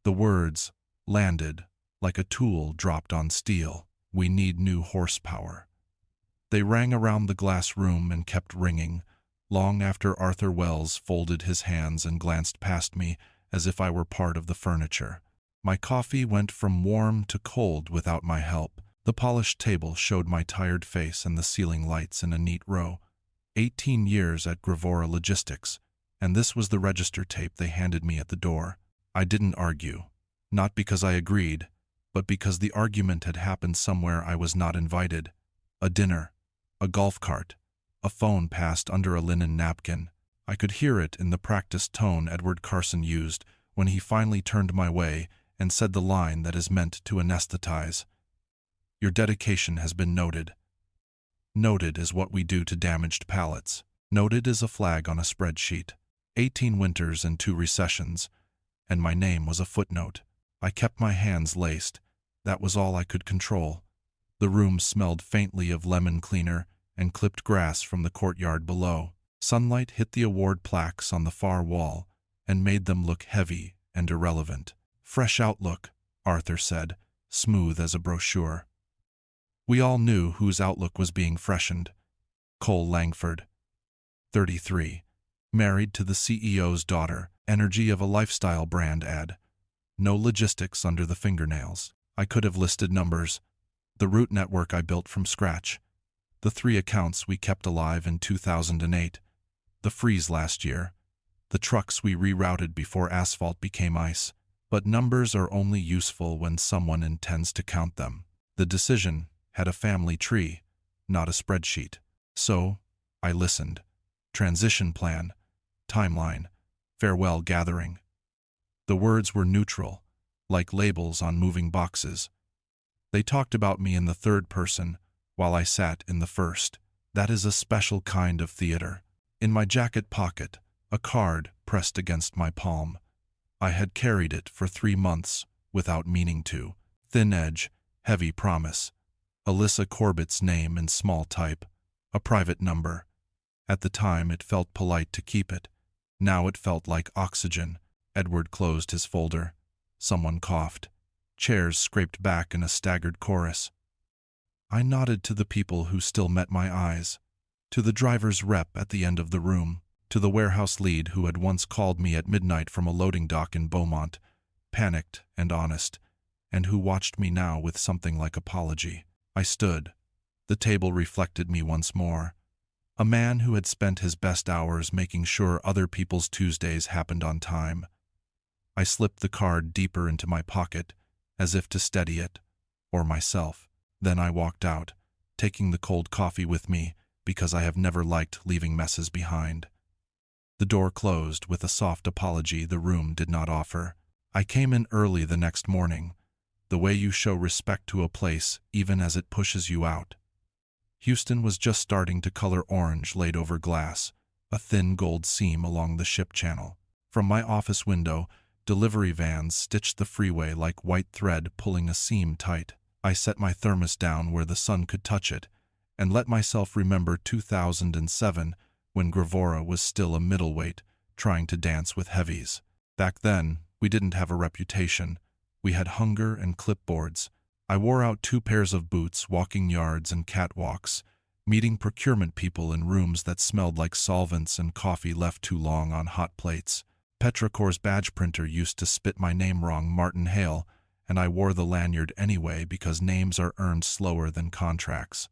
The words landed like a tool dropped on steel. We need new horsepower. They rang around the glass room and kept ringing, long after Arthur Wells folded his hands and glanced past me as if I were part of the furniture. My coffee went from warm to cold without my help. The polished table showed my tired face and the ceiling lights in a neat row. 18 years at Gravora Logistics, and this was the register tape they handed me at the door. I didn't argue, not because I agreed, but because the argument had happened somewhere I was not invited. A dinner, a golf cart, a phone passed under a linen napkin. I could hear it in the practiced tone Edward Carson used when he finally turned my way and said the line that is meant to anesthetize. Your dedication has been noted. Noted is what we do to damaged pallets. Noted is a flag on a spreadsheet. 18 winters and 2 recessions, and my name was a footnote. I kept my hands laced. That was all I could control. The room smelled faintly of lemon cleaner and clipped grass from the courtyard below. Sunlight hit the award plaques on the far wall and made them look heavy and irrelevant. Fresh outlook, Arthur said, smooth as a brochure. We all knew whose outlook was being freshened. Cole Langford, 33, married to the CEO's daughter, energy of a lifestyle brand ad. No logistics under the fingernails. I could have listed numbers. The route network I built from scratch. The 3 accounts we kept alive in 2008. The freeze last year. The trucks we rerouted before asphalt became ice. But numbers are only useful when someone intends to count them. The decision had a family tree, not a spreadsheet. So, I listened. Transition plan, timeline, farewell gathering. The words were neutral, like labels on moving boxes. They talked about me in the third person, while I sat in the first. That is a special kind of theater. In my jacket pocket, a card pressed against my palm. I had carried it for 3 months, without meaning to. Thin edge, heavy promise. Alyssa Corbett's name in small type, a private number. At the time it felt polite to keep it. Now it felt like oxygen. Edward closed his folder. Someone coughed. Chairs scraped back in a staggered chorus. I nodded to the people who still met my eyes. To the driver's rep at the end of the room. To the warehouse lead who had once called me at midnight from a loading dock in Beaumont, panicked and honest, and who watched me now with something like apology. I stood. The table reflected me once more. A man who had spent his best hours making sure other people's Tuesdays happened on time. I slipped the card deeper into my pocket, as if to steady it, or myself. Then I walked out, taking the cold coffee with me because I have never liked leaving messes behind. The door closed with a soft apology the room did not offer. I came in early the next morning, the way you show respect to a place even as it pushes you out. Houston was just starting to color orange laid over glass, a thin gold seam along the ship channel. From my office window, delivery vans stitched the freeway like white thread pulling a seam tight. I set my thermos down where the sun could touch it, and let myself remember 2007 when Gravora was still a middleweight, trying to dance with heavies. Back then, we didn't have a reputation. We had hunger and clipboards. I wore out 2 pairs of boots walking yards and catwalks, meeting procurement people in rooms that smelled like solvents and coffee left too long on hot plates. Petricor's badge printer used to spit my name wrong, Martin Hale, and I wore the lanyard anyway because names are earned slower than contracts.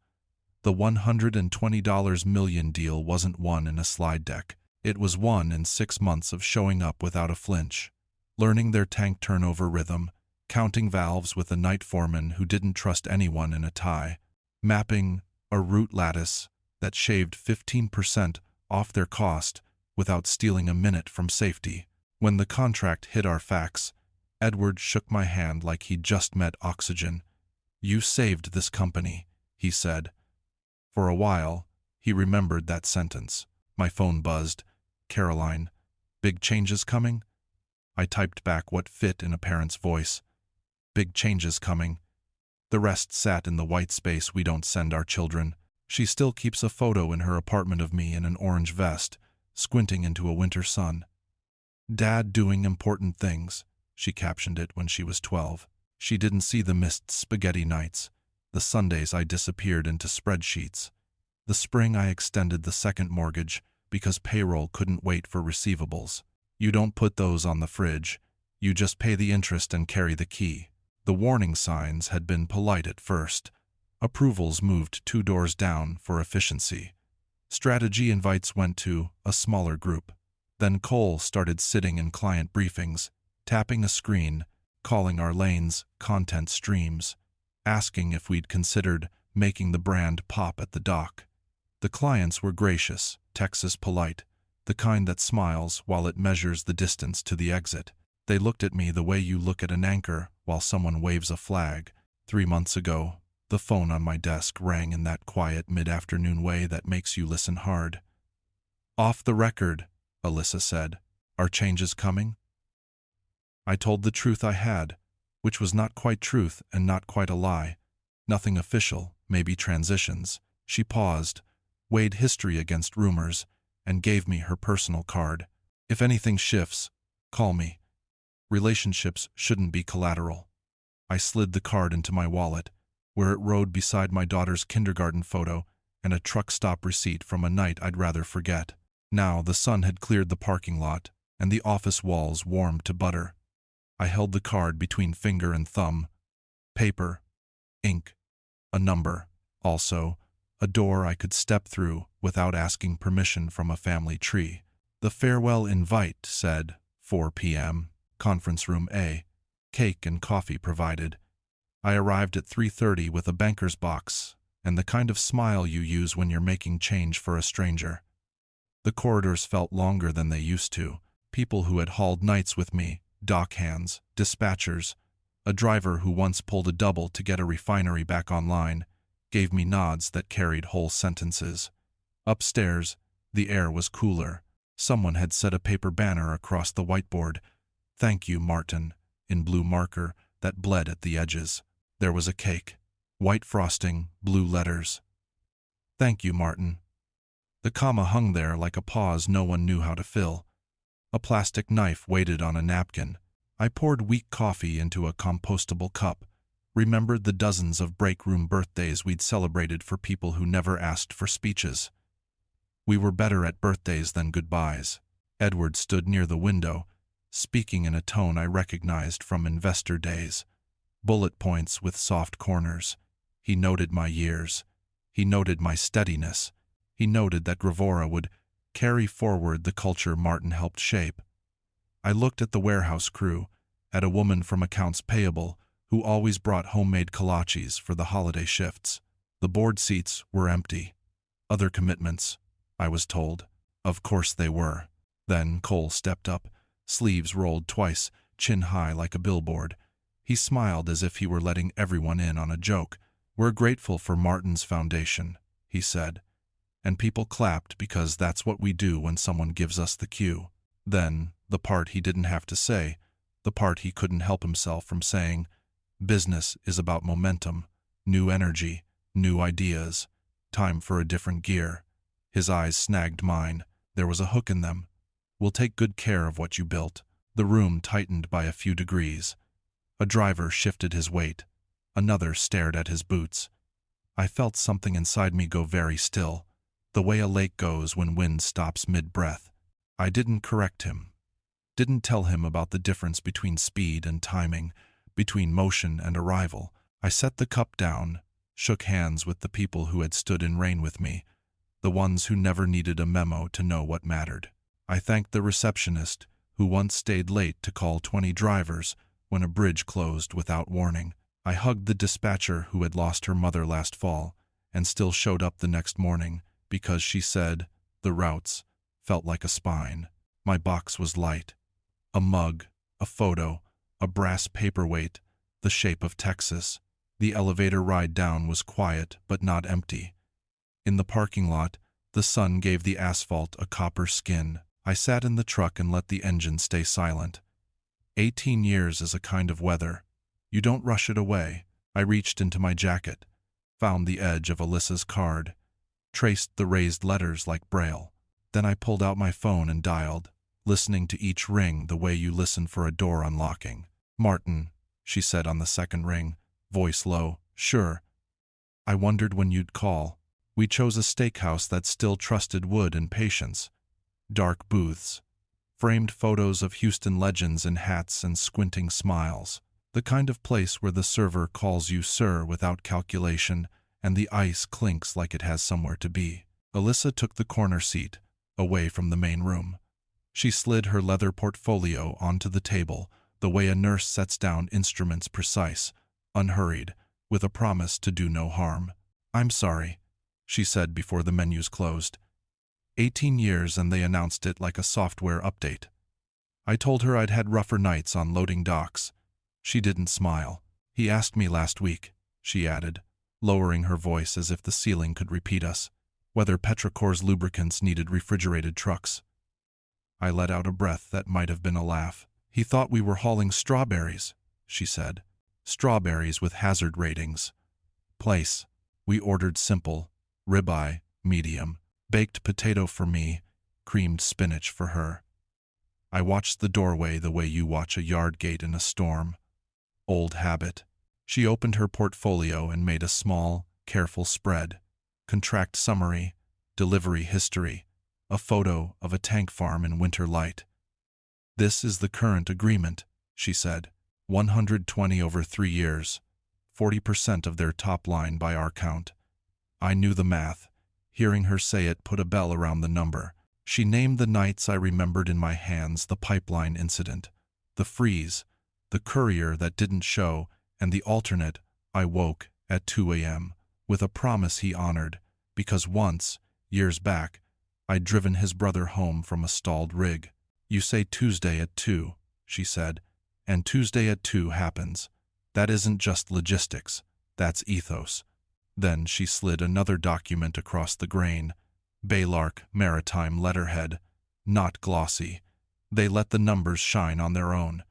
The $120 million deal wasn't won in a slide deck. It was won in 6 months of showing up without a flinch, learning their tank turnover rhythm, counting valves with a night foreman who didn't trust anyone in a tie, mapping a route lattice that shaved 15% off their cost without stealing a minute from safety. When the contract hit our fax, Edward shook my hand like he'd just met oxygen. "You saved this company," he said. For a while, he remembered that sentence. My phone buzzed. "Caroline, big changes coming?" I typed back what fit in a parent's voice. "Big changes coming." The rest sat in the white space we don't send our children. She still keeps a photo in her apartment of me in an orange vest, squinting into a winter sun. "Dad doing important things," she captioned it when she was 12. She didn't see the missed spaghetti nights, the Sundays I disappeared into spreadsheets, the spring I extended the second mortgage because payroll couldn't wait for receivables. You don't put those on the fridge, you just pay the interest and carry the key. The warning signs had been polite at first. Approvals moved 2 doors down for efficiency. Strategy invites went to a smaller group. Then Cole started sitting in client briefings, tapping a screen, calling our lanes content streams, asking if we'd considered making the brand pop at the dock. The clients were gracious, Texas polite, the kind that smiles while it measures the distance to the exit. They looked at me the way you look at an anchor while someone waves a flag. 3 months ago, the phone on my desk rang in that quiet mid-afternoon way that makes you listen hard. "Off the record," Alyssa said. "Are changes coming?" I told the truth I had, which was not quite truth and not quite a lie. Nothing official, maybe transitions. She paused, weighed history against rumors, and gave me her personal card. "If anything shifts, call me. Relationships shouldn't be collateral." I slid the card into my wallet, where it rode beside my daughter's kindergarten photo and a truck stop receipt from a night I'd rather forget. Now the sun had cleared the parking lot, and the office walls warmed to butter. I held the card between finger and thumb. Paper, ink, a number, also a door I could step through without asking permission from a family tree. The farewell invite said 4 p.m., conference room A, cake and coffee provided. I arrived at 3:30 with a banker's box and the kind of smile you use when you're making change for a stranger. The corridors felt longer than they used to. People who had hauled nights with me, dock hands, dispatchers, a driver who once pulled a double to get a refinery back online, gave me nods that carried whole sentences. Upstairs, the air was cooler. Someone had set a paper banner across the whiteboard, "Thank you, Martin," in blue marker that bled at the edges. There was a cake, white frosting, blue letters. "Thank you, Martin." The comma hung there like a pause no one knew how to fill. A plastic knife waited on a napkin. I poured weak coffee into a compostable cup, remembered the dozens of break room birthdays we'd celebrated for people who never asked for speeches. We were better at birthdays than goodbyes. Edward stood near the window, speaking in a tone I recognized from investor days. Bullet points with soft corners. He noted my years. He noted my steadiness. He noted that Gravora would carry forward the culture Martin helped shape. I looked at the warehouse crew, at a woman from accounts payable who always brought homemade kolaches for the holiday shifts. The board seats were empty. Other commitments, I was told. Of course they were. Then Cole stepped up, sleeves rolled twice, chin high like a billboard. He smiled as if he were letting everyone in on a joke. "We're grateful for Martin's foundation," he said. And people clapped because that's what we do when someone gives us the cue. Then, the part he didn't have to say, the part he couldn't help himself from saying, "Business is about momentum, new energy, new ideas, time for a different gear." His eyes snagged mine. There was a hook in them. "We'll take good care of what you built." The room tightened by a few degrees. A driver shifted his weight. Another stared at his boots. I felt something inside me go very still, the way a lake goes when wind stops mid-breath. I didn't correct him. Didn't tell him about the difference between speed and timing, between motion and arrival. I set the cup down, shook hands with the people who had stood in rain with me, the ones who never needed a memo to know what mattered. I thanked the receptionist, who once stayed late to call 20 drivers when a bridge closed without warning. I hugged the dispatcher who had lost her mother last fall and still showed up the next morning because she said the routes felt like a spine. My box was light. A mug, a photo, a brass paperweight, the shape of Texas. The elevator ride down was quiet but not empty. In the parking lot, the sun gave the asphalt a copper skin. I sat in the truck and let the engine stay silent. 18 years is a kind of weather. You don't rush it away. I reached into my jacket, found the edge of Alyssa's card, traced the raised letters like Braille. Then I pulled out my phone and dialed, listening to each ring the way you listen for a door unlocking. Martin, she said on the second ring, voice low. Sure. I wondered when you'd call. We chose a steakhouse that still trusted wood and patience. Dark booths. Framed photos of Houston legends in hats and squinting smiles. The kind of place where the server calls you sir without calculation and the ice clinks like it has somewhere to be. Alyssa took the corner seat, away from the main room. She slid her leather portfolio onto the table, the way a nurse sets down instruments precise, unhurried, with a promise to do no harm. I'm sorry, she said before the menus closed. 18 years and they announced it like a software update. I told her I'd had rougher nights on loading docks. She didn't smile. He asked me last week, she added, lowering her voice as if the ceiling could repeat us, whether Petrichor's lubricants needed refrigerated trucks. I let out a breath that might have been a laugh. He thought we were hauling strawberries, she said. Strawberries with hazard ratings. Place. We ordered simple, ribeye, medium, baked potato for me, creamed spinach for her. I watched the doorway the way you watch a yard gate in a storm. Old habit. She opened her portfolio and made a small, careful spread. Contract summary, delivery history, a photo of a tank farm in winter light. This is the current agreement, she said. 120 over 3 years, 40% of their top line by our count. I knew the math. Hearing her say it put a bell around the number. She named the nights I remembered in my hands: the pipeline incident, the freeze, the courier that didn't show, and the alternate, I woke at 2 a.m. with a promise he honored, because once, years back, I'd driven his brother home from a stalled rig. You say Tuesday at 2, she said, and Tuesday at 2 happens. That isn't just logistics, that's ethos. Then she slid another document across the grain. Baylark Maritime letterhead, not glossy. They let the numbers shine on their own.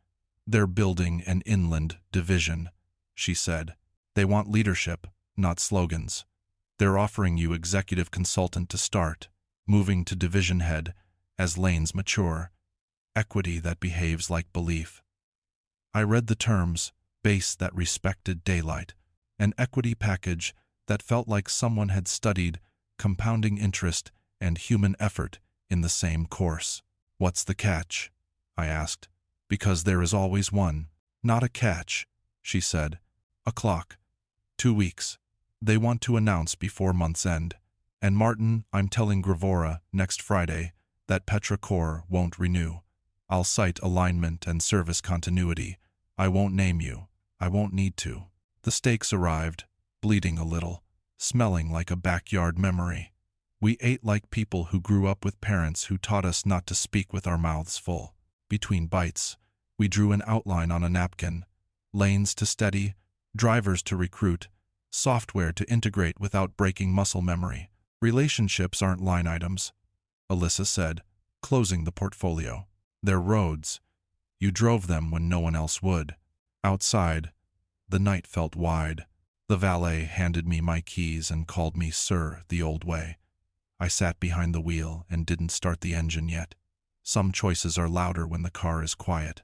They're building an inland division, she said. They want leadership, not slogans. They're offering you executive consultant to start, moving to division head as lanes mature. Equity that behaves like belief. I read the terms, base that respected daylight, an equity package that felt like someone had studied compounding interest and human effort in the same course. What's the catch? I asked. Because there is always one. Not a catch, she said. A clock. 2 weeks. They want to announce before month's end. And Martin, I'm telling Gravora next Friday that Petrichor won't renew. I'll cite alignment and service continuity. I won't name you. I won't need to. The steaks arrived, bleeding a little, smelling like a backyard memory. We ate like people who grew up with parents who taught us not to speak with our mouths full. Between bites, we drew an outline on a napkin. Lanes to steady, drivers to recruit, software to integrate without breaking muscle memory. Relationships aren't line items, Alyssa said, closing the portfolio. They're roads. You drove them when no one else would. Outside, the night felt wide. The valet handed me my keys and called me sir the old way. I sat behind the wheel and didn't start the engine yet. Some choices are louder when the car is quiet.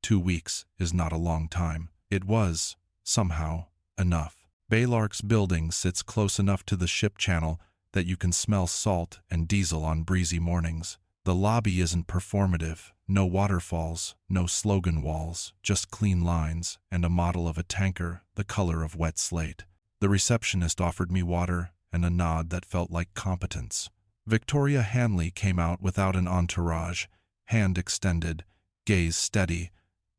2 weeks is not a long time. It was, somehow, enough. Baylark's building sits close enough to the ship channel that you can smell salt and diesel on breezy mornings. The lobby isn't performative, no waterfalls, no slogan walls, just clean lines and a model of a tanker the color of wet slate. The receptionist offered me water and a nod that felt like competence. Victoria Hanley came out without an entourage, hand extended, gaze steady,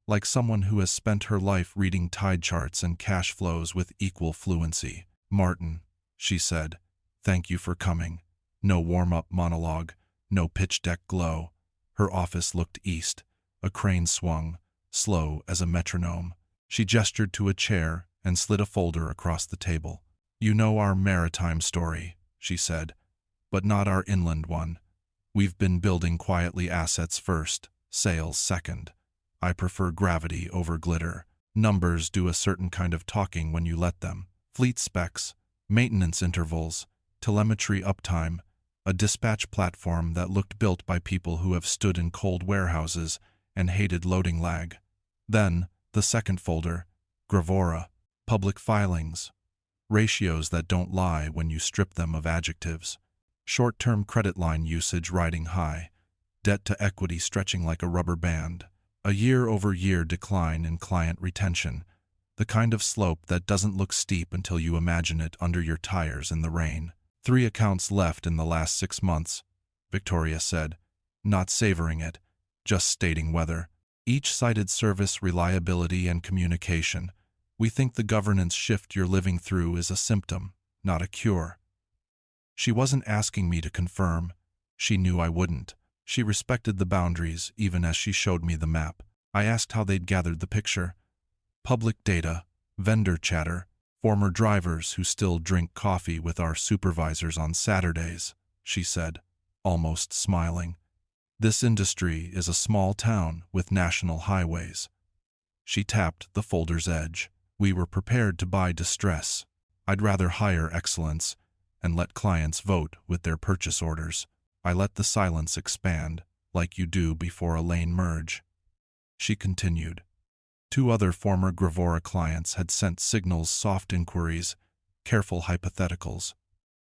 like someone who has spent her life reading tide charts and cash flows with equal fluency. Martin, she said, thank you for coming. No warm-up monologue. No pitch deck glow. Her office looked east. A crane swung, slow as a metronome. She gestured to a chair and slid a folder across the table. You know our maritime story, she said, but not our inland one. We've been building quietly assets first, sales second. I prefer gravity over glitter. Numbers do a certain kind of talking when you let them. Fleet specs, maintenance intervals, telemetry uptime, a dispatch platform that looked built by people who have stood in cold warehouses and hated loading lag. Then, The second folder, gravora, public filings, ratios that don't lie when you strip them of adjectives, short-term credit line usage riding high, debt to equity stretching like a rubber band, a year-over-year decline in client retention, the kind of slope that doesn't look steep until you imagine it under your tires in the rain. 3 accounts left in the last 6 months, Victoria said, not savoring it, just stating whether. Each cited service, reliability, and communication. We think the governance shift you're living through is a symptom, not a cure. She wasn't asking me to confirm. She knew I wouldn't. She respected the boundaries, even as she showed me the map. I asked how they'd gathered the picture. Public data, vendor chatter, former drivers who still drink coffee with our supervisors on Saturdays, she said, almost smiling. This industry is a small town with national highways. She tapped the folder's edge. We were prepared to buy distress. I'd rather hire excellence and let clients vote with their purchase orders. I let the silence expand, like you do before a lane merge. She continued. 2 other former Gravora clients had sent signals, soft inquiries, careful hypotheticals.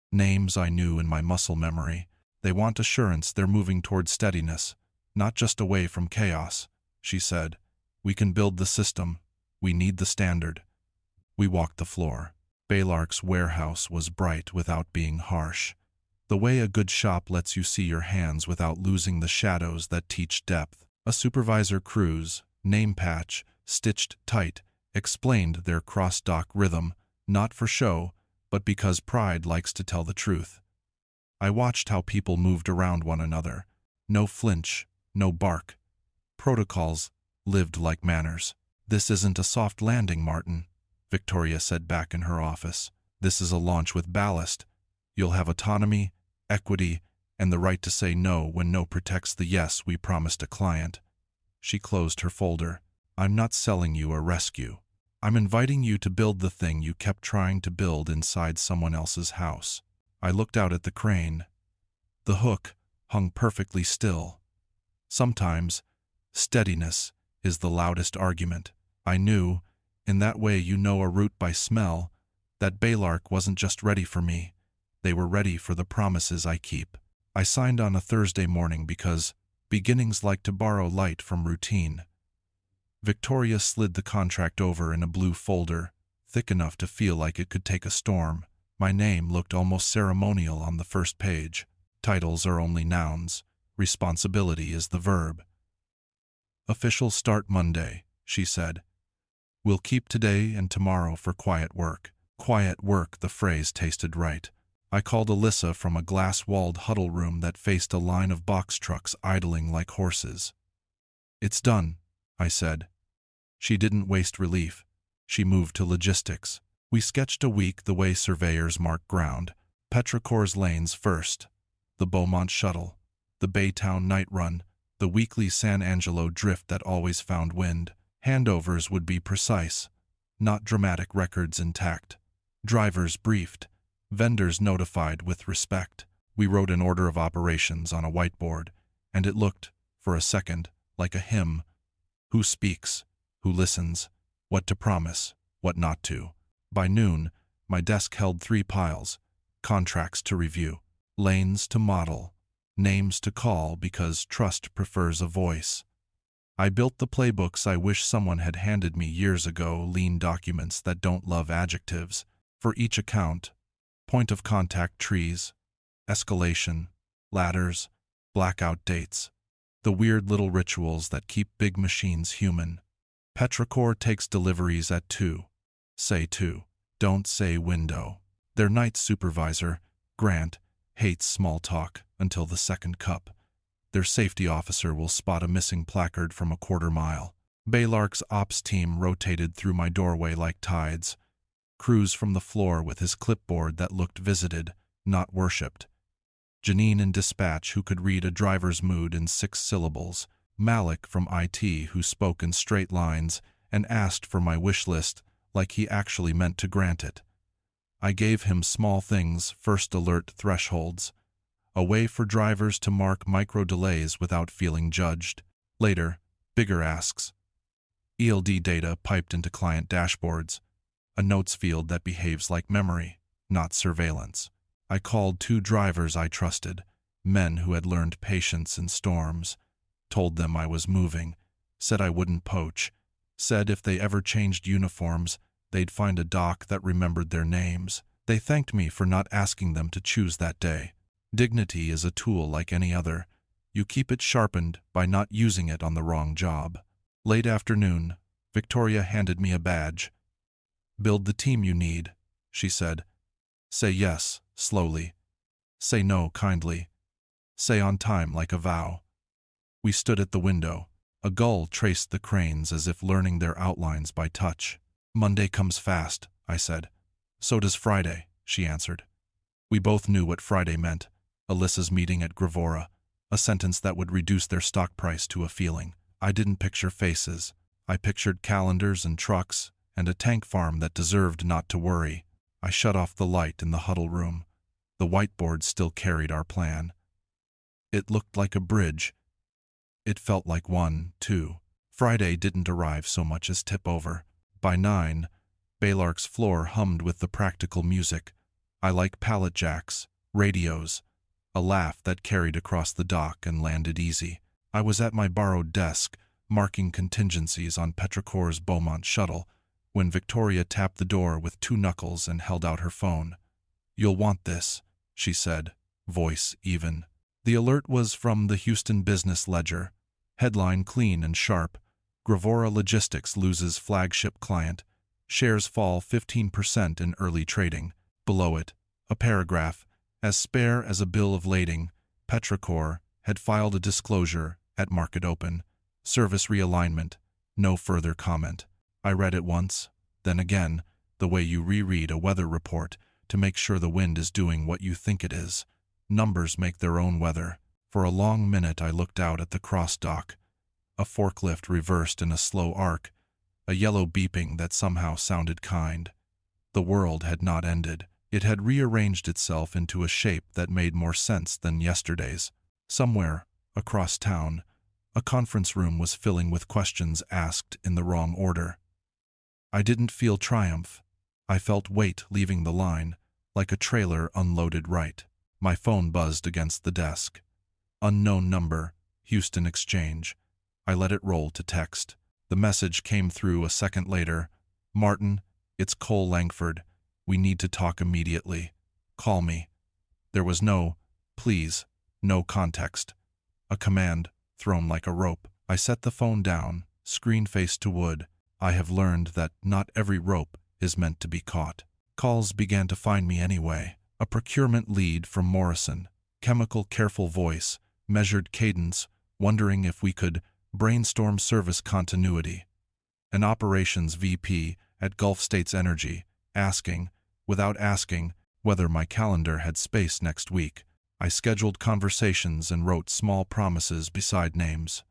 Names I knew in my muscle memory. They want assurance they're moving toward steadiness, not just away from chaos, she said. We can build the system. We need the standard. We walked the floor. Baylark's warehouse was bright without being harsh. The way a good shop lets you see your hands without losing the shadows that teach depth. A supervisor cruise, name patch, stitched tight, explained their cross-dock rhythm, not for show, but because pride likes to tell the truth. I watched how people moved around one another. No flinch, no bark. Protocols lived like manners. This isn't a soft landing, Martin, Victoria said back in her office. This is a launch with ballast. You'll have autonomy, equity, and the right to say no when no protects the yes we promised a client. She closed her folder. I'm not selling you a rescue. I'm inviting you to build the thing you kept trying to build inside someone else's house. I looked out at the crane. The hook hung perfectly still. Sometimes, steadiness is the loudest argument. I knew, in that way you know a route by smell, that Baylark wasn't just ready for me. They were ready for the promises I keep. I signed on a Thursday morning because beginnings like to borrow light from routine. Victoria slid the contract over in a blue folder, thick enough to feel like it could take a storm. My name looked almost ceremonial on the first page. Titles are only nouns. Responsibility is the verb. Official start Monday, she said. We'll keep today and tomorrow for quiet work. Quiet work, the phrase tasted right. I called Alyssa from a glass-walled huddle room that faced a line of box trucks idling like horses. It's done, I said. She didn't waste relief. She moved to logistics. We sketched a week the way surveyors mark ground. Petrichor's lanes first, the Beaumont shuttle, the Baytown night run, the weekly San Angelo drift that always found wind. Handovers would be precise, not dramatic records intact. Drivers briefed, vendors notified with respect. We wrote an order of operations on a whiteboard, and it looked, for a second, like a hymn. Who speaks? Who listens? What to promise? What not to? By noon, my desk held 3 piles, contracts to review, lanes to model, names to call because trust prefers a voice. I built the playbooks I wish someone had handed me years ago, lean documents that don't love adjectives. For each account, point of contact trees, escalation, ladders, blackout dates, the weird little rituals that keep big machines human. Petrichor takes deliveries at 2. Say 2. Don't say window. Their night supervisor, Grant, hates small talk until the second cup. Their safety officer will spot a missing placard from a quarter mile. Baylark's ops team rotated through my doorway like tides. Cruz from the floor with his clipboard that looked visited, not worshipped. Janine in dispatch who could read a driver's mood in 6 syllables. Malik from IT who spoke in straight lines and asked for my wish list like he actually meant to grant it. I gave him small things, first alert thresholds, a way for drivers to mark micro delays without feeling judged. Later, bigger asks. ELD data piped into client dashboards, a notes field that behaves like memory, not surveillance. I called 2 drivers I trusted, men who had learned patience in storms, told them I was moving, said I wouldn't poach, said if they ever changed uniforms, they'd find a dock that remembered their names. They thanked me for not asking them to choose that day. Dignity is a tool like any other. You keep it sharpened by not using it on the wrong job. Late afternoon, Victoria handed me a badge. "Build the team you need," she said. "Say yes, slowly. Say no, kindly. Say on time like a vow." We stood at the window. A gull traced the cranes as if learning their outlines by touch. "Monday comes fast," I said. "So does Friday," she answered. We both knew what Friday meant. Alyssa's meeting at Gravora, a sentence that would reduce their stock price to a feeling. I didn't picture faces. I pictured calendars and trucks and a tank farm that deserved not to worry. I shut off the light in the huddle room. The whiteboard still carried our plan. It looked like a bridge. It felt like one, too. Friday didn't arrive so much as tip over. By 9, Baylark's floor hummed with the practical music. I like pallet jacks, radios, a laugh that carried across the dock and landed easy. I was at my borrowed desk, marking contingencies on Petrichor's Beaumont shuttle, when Victoria tapped the door with 2 knuckles and held out her phone. "You'll want this," she said, voice even. The alert was from the Houston Business Ledger. Headline clean and sharp. Gravora Logistics loses flagship client. Shares fall 15% in early trading. Below it, a paragraph, as spare as a bill of lading. Petrichor had filed a disclosure at market open. Service realignment. No further comment. I read it once, then again, the way you reread a weather report to make sure the wind is doing what you think it is. Numbers make their own weather. For a long minute I looked out at the cross dock. A forklift reversed in a slow arc, a yellow beeping that somehow sounded kind. The world had not ended. It had rearranged itself into a shape that made more sense than yesterday's. Somewhere, across town, a conference room was filling with questions asked in the wrong order. I didn't feel triumph. I felt weight leaving the line, like a trailer unloaded right. My phone buzzed against the desk. Unknown number, Houston Exchange. I let it roll to text. The message came through a second later. "Martin, it's Cole Langford. We need to talk immediately. Call me." There was no, please, no context. A command, thrown like a rope. I set the phone down, screen face to wood. I have learned that not every rope is meant to be caught. Calls began to find me anyway. A procurement lead from Morrison. Chemical careful voice, measured cadence, wondering if we could brainstorm service continuity. An operations VP at Gulf States Energy, asking, without asking, whether my calendar had space next week. I scheduled conversations and wrote small promises beside names.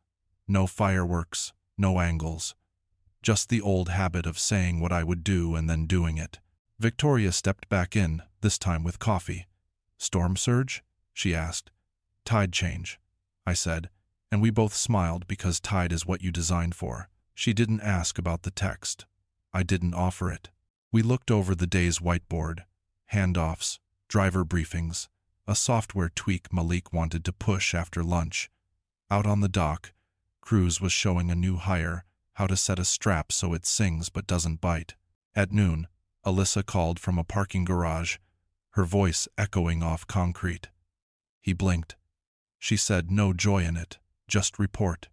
No fireworks, no angles. Just the old habit of saying what I would do and then doing it. Victoria stepped back in, this time with coffee. "Storm surge?" she asked. "Tide change," I said, and we both smiled because tide is what you design for. She didn't ask about the text. I didn't offer it. We looked over the day's whiteboard, handoffs, driver briefings, a software tweak Malik wanted to push after lunch. Out on the dock, Cruz was showing a new hire how to set a strap so it sings but doesn't bite. At noon, Alyssa called from a parking garage, her voice echoing off concrete. He blinked. She said no joy in it, just report.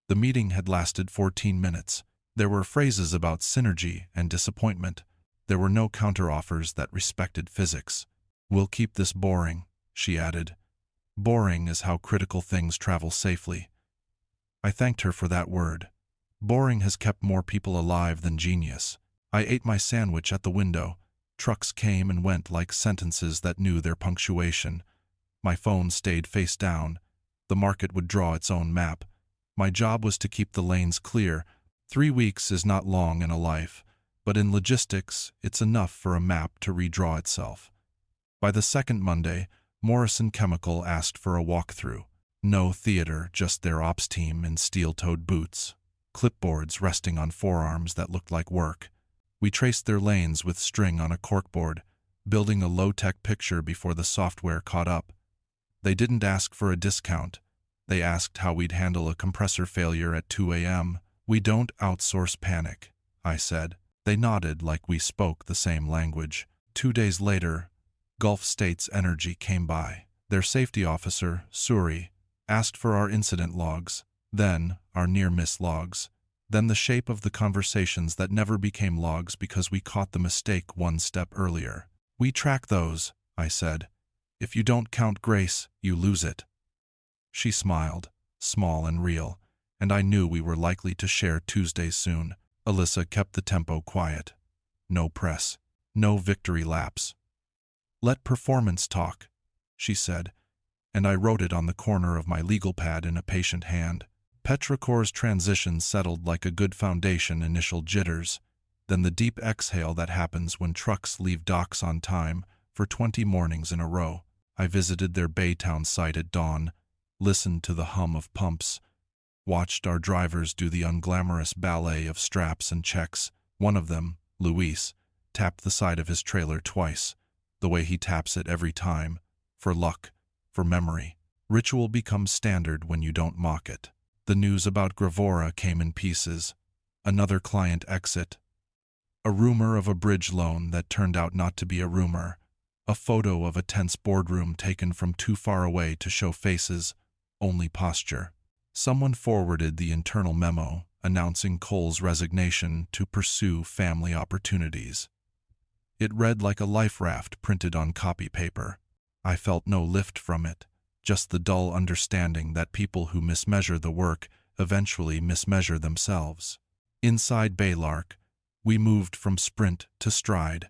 The meeting had lasted 14 minutes. There were phrases about synergy and disappointment. There were no counteroffers that respected physics. "We'll keep this boring," she added. Boring is how critical things travel safely. I thanked her for that word. Boring has kept more people alive than genius. I ate my sandwich at the window. Trucks came and went like sentences that knew their punctuation. My phone stayed face down. The market would draw its own map. My job was to keep the lanes clear. 3 weeks is not long in a life, but in logistics, it's enough for a map to redraw itself. By the second Monday, Morrison Chemical asked for a walkthrough. No theater, just their ops team in steel-toed boots. clipboards resting on forearms that looked like work. We traced their lanes with string on a corkboard, building a low-tech picture before the software caught up. They didn't ask for a discount. They asked how we'd handle a compressor failure at 2 a.m. "We don't outsource panic," I said. They nodded like we spoke the same language. 2 days later, Gulf States Energy came by. Their safety officer, Suri, asked for our incident logs, then our near-miss logs, then the shape of the conversations that never became logs because we caught the mistake one step earlier. "We track those," I said. "If you don't count grace, you lose it." She smiled, small and real, and I knew we were likely to share Tuesdays soon. Alyssa kept the tempo quiet. No press, no victory laps. "Let performance talk," she said, and I wrote it on the corner of my legal pad in a patient hand. Petrichor's transition settled like a good foundation, initial jitters, then the deep exhale that happens when trucks leave docks on time for 20 mornings in a row. I visited their Baytown site at dawn, listened to the hum of pumps, watched our drivers do the unglamorous ballet of straps and checks. One of them, Luis, tapped the side of his trailer twice, the way he taps it every time, for luck, for memory. Ritual becomes standard when you don't mock it. The news about Gravora came in pieces. Another client exit. A rumor of a bridge loan that turned out not to be a rumor. A photo of a tense boardroom taken from too far away to show faces, only posture. Someone forwarded the internal memo announcing Cole's resignation to pursue family opportunities. It read like a life raft printed on copy paper. I felt no lift from it, just the dull understanding that people who mismeasure the work eventually mismeasure themselves. Inside Baylark, we moved from sprint to stride.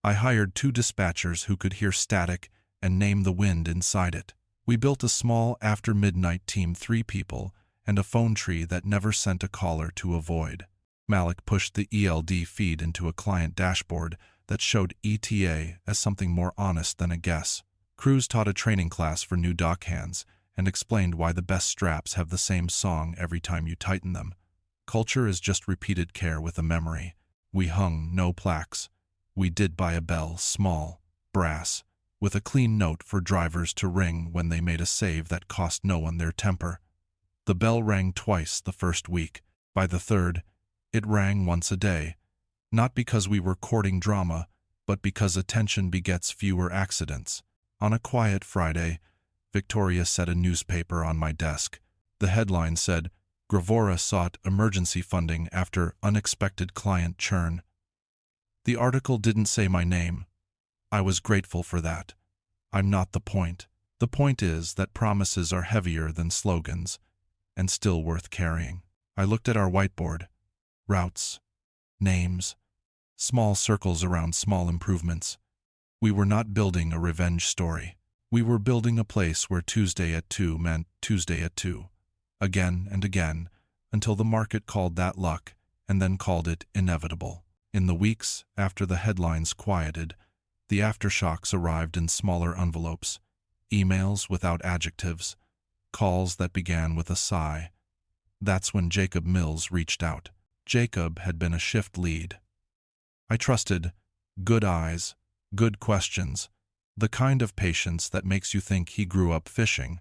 I hired 2 dispatchers who could hear static and name the wind inside it. We built a small after-midnight team, 3 people, and a phone tree that never sent a caller to avoid. Malik pushed the ELD feed into a client dashboard that showed ETA as something more honest than a guess. Cruz taught a training class for new dockhands and explained why the best straps have the same song every time you tighten them. Culture is just repeated care with a memory. We hung no plaques. We did buy a bell, small, brass, with a clean note for drivers to ring when they made a save that cost no one their temper. The bell rang twice the first week. By the third, it rang once a day, not because we were courting drama, but because attention begets fewer accidents. On a quiet Friday, Victoria set a newspaper on my desk. The headline said, "Gravora sought emergency funding after unexpected client churn." The article didn't say my name. I was grateful for that. I'm not the point. The point is that promises are heavier than slogans, and still worth carrying. I looked at our whiteboard. Routes, names, small circles around small improvements. We were not building a revenge story. We were building a place where Tuesday at 2 meant Tuesday at 2. Again and again, until the market called that luck, and then called it inevitable. In the weeks after the headlines quieted, the aftershocks arrived in smaller envelopes, emails without adjectives, calls that began with a sigh. That's when Jacob Mills reached out. Jacob had been a shift lead. I trusted good eyes, good questions, the kind of patience that makes you think he grew up fishing.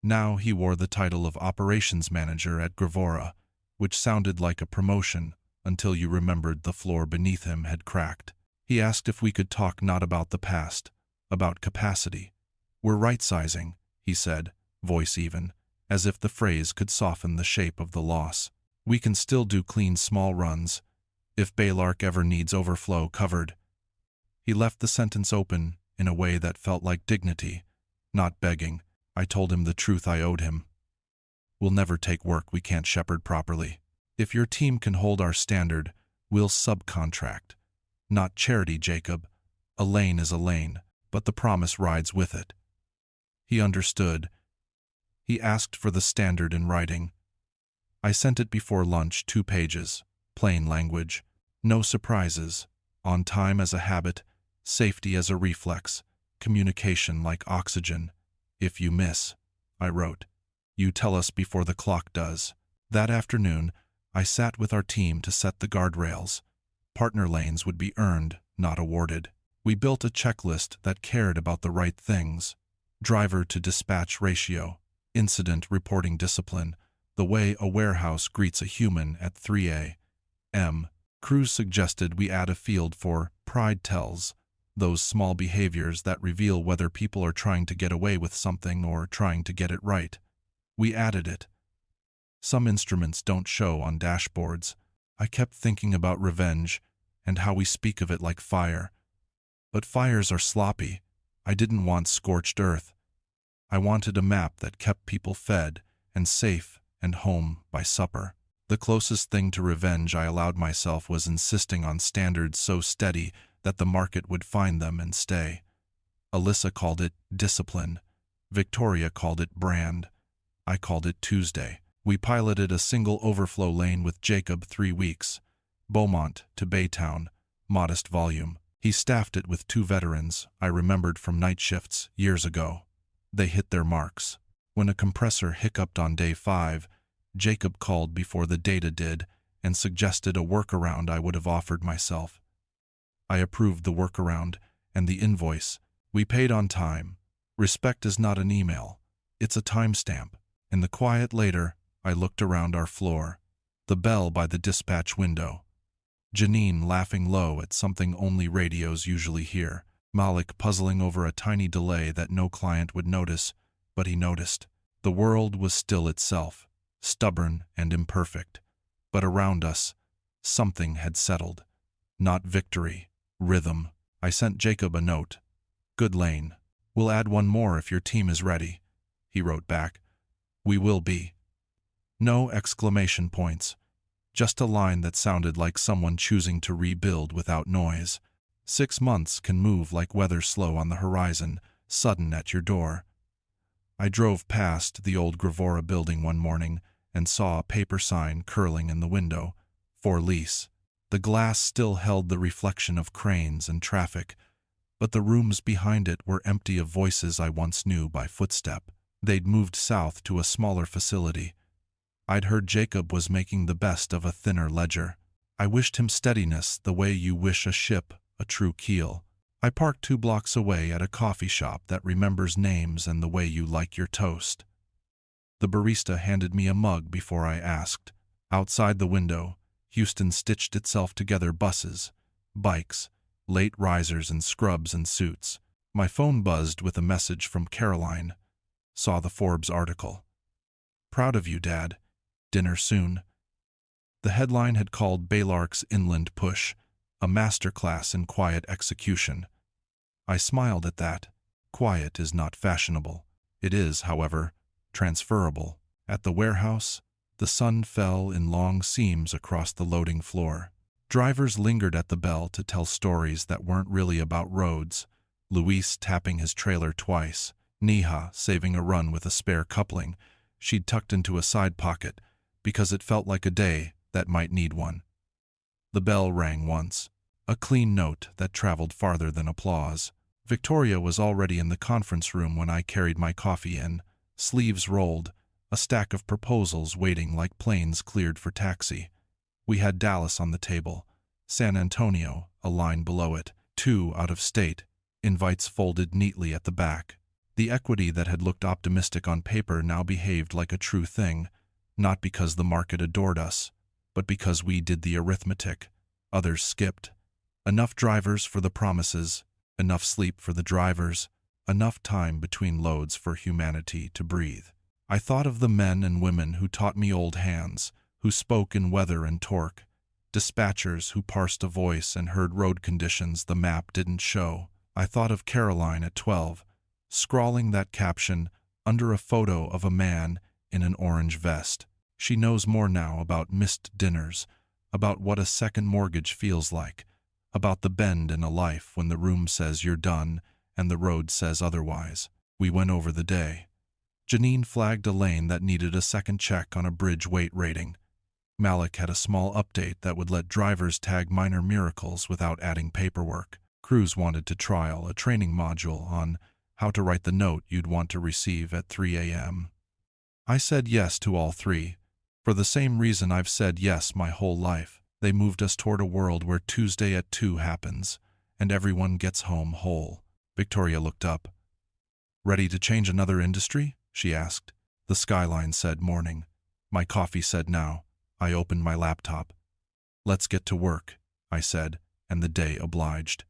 Now he wore the title of operations manager at Gravora, which sounded like a promotion until you remembered the floor beneath him had cracked. He asked if we could talk not about the past, about capacity. "We're right-sizing," he said, voice even, as if the phrase could soften the shape of the loss. "We can still do clean small runs, if Baylark ever needs overflow covered." He left the sentence open in a way that felt like dignity, not begging. I told him the truth I owed him. "We'll never take work we can't shepherd properly. If your team can hold our standard, we'll subcontract. Not charity, Jacob. A lane is a lane, but the promise rides with it." He understood. He asked for the standard in writing. I sent it before lunch, 2 pages, plain language, no surprises, on time as a habit, safety as a reflex, communication like oxygen. "If you miss," I wrote, "you tell us before the clock does." That afternoon, I sat with our team to set the guardrails. Partner lanes would be earned, not awarded. We built a checklist that cared about the right things. Driver to dispatch ratio, incident reporting discipline, the way a warehouse greets a human at 3 a.m. Crews suggested we add a field for pride tells, those small behaviors that reveal whether people are trying to get away with something or trying to get it right. We added it. Some instruments don't show on dashboards. I kept thinking about revenge and how we speak of it like fire. But fires are sloppy. I didn't want scorched earth. I wanted a map that kept people fed and safe and home by supper. The closest thing to revenge I allowed myself was insisting on standards so steady that the market would find them and stay. Alyssa called it discipline. Victoria called it brand. I called it Tuesday. We piloted a single overflow lane with Jacob 3 weeks. Beaumont to Baytown, modest volume. He staffed it with 2 veterans I remembered from night shifts years ago. They hit their marks. When a compressor hiccuped on day 5, Jacob called before the data did and suggested a workaround I would have offered myself. I approved the workaround and the invoice. We paid on time. Respect is not an email. It's a timestamp. In the quiet later, I looked around our floor. The bell by the dispatch window. Janine laughing low at something only radios usually hear. Malik puzzling over a tiny delay that no client would notice, but he noticed. The world was still itself, stubborn and imperfect. But around us, something had settled. Not victory, rhythm. I sent Jacob a note. Good lane. We'll add one more if your team is ready. He wrote back. We will be. No exclamation points. Just a line that sounded like someone choosing to rebuild without noise. 6 months can move like weather slow on the horizon, sudden at your door. I drove past the old Gravora building one morning and saw a paper sign curling in the window, for lease. The glass still held the reflection of cranes and traffic, but the rooms behind it were empty of voices I once knew by footstep. They'd moved south to a smaller facility. I'd heard Jacob was making the best of a thinner ledger. I wished him steadiness the way you wish a ship a true keel. I parked 2 blocks away at a coffee shop that remembers names and the way you like your toast. The barista handed me a mug before I asked. Outside the window, Houston stitched itself together buses, bikes, late risers and scrubs and suits. My phone buzzed with a message from Caroline. Saw the Forbes article. Proud of you, Dad. Dinner soon. The headline had called Baylark's Inland Push, a masterclass in quiet execution. I smiled at that. Quiet is not fashionable. It is, however, transferable. At the warehouse, the sun fell in long seams across the loading floor. Drivers lingered at the bell to tell stories that weren't really about roads. Luis tapping his trailer twice. Neha saving a run with a spare coupling she'd tucked into a side pocket because it felt like a day that might need one. The bell rang once, a clean note that traveled farther than applause. Victoria was already in the conference room when I carried my coffee in, sleeves rolled, a stack of proposals waiting like planes cleared for taxi. We had Dallas on the table, San Antonio, a line below it, 2 out of state, invites folded neatly at the back. The equity that had looked optimistic on paper now behaved like a true thing, not because the market adored us, but because we did the arithmetic. Others skipped. Enough drivers for the promises, enough sleep for the drivers, enough time between loads for humanity to breathe. I thought of the men and women who taught me old hands, who spoke in weather and torque, dispatchers who parsed a voice and heard road conditions the map didn't show. I thought of Caroline at 12, scrawling that caption under a photo of a man in an orange vest. She knows more now about missed dinners, about what a second mortgage feels like, about the bend in a life when the room says you're done and the road says otherwise. We went over the day. Janine flagged a lane that needed a second check on a bridge weight rating. Malik had a small update that would let drivers tag minor miracles without adding paperwork. Cruz wanted to trial a training module on how to write the note you'd want to receive at 3 a.m. I said yes to all 3, For the same reason I've said yes my whole life. They moved us toward a world where Tuesday at 2 happens, and everyone gets home whole. Victoria looked up. Ready to change another industry? She asked. The skyline said morning. My coffee said now. I opened my laptop. Let's get to work, I said, and the day obliged.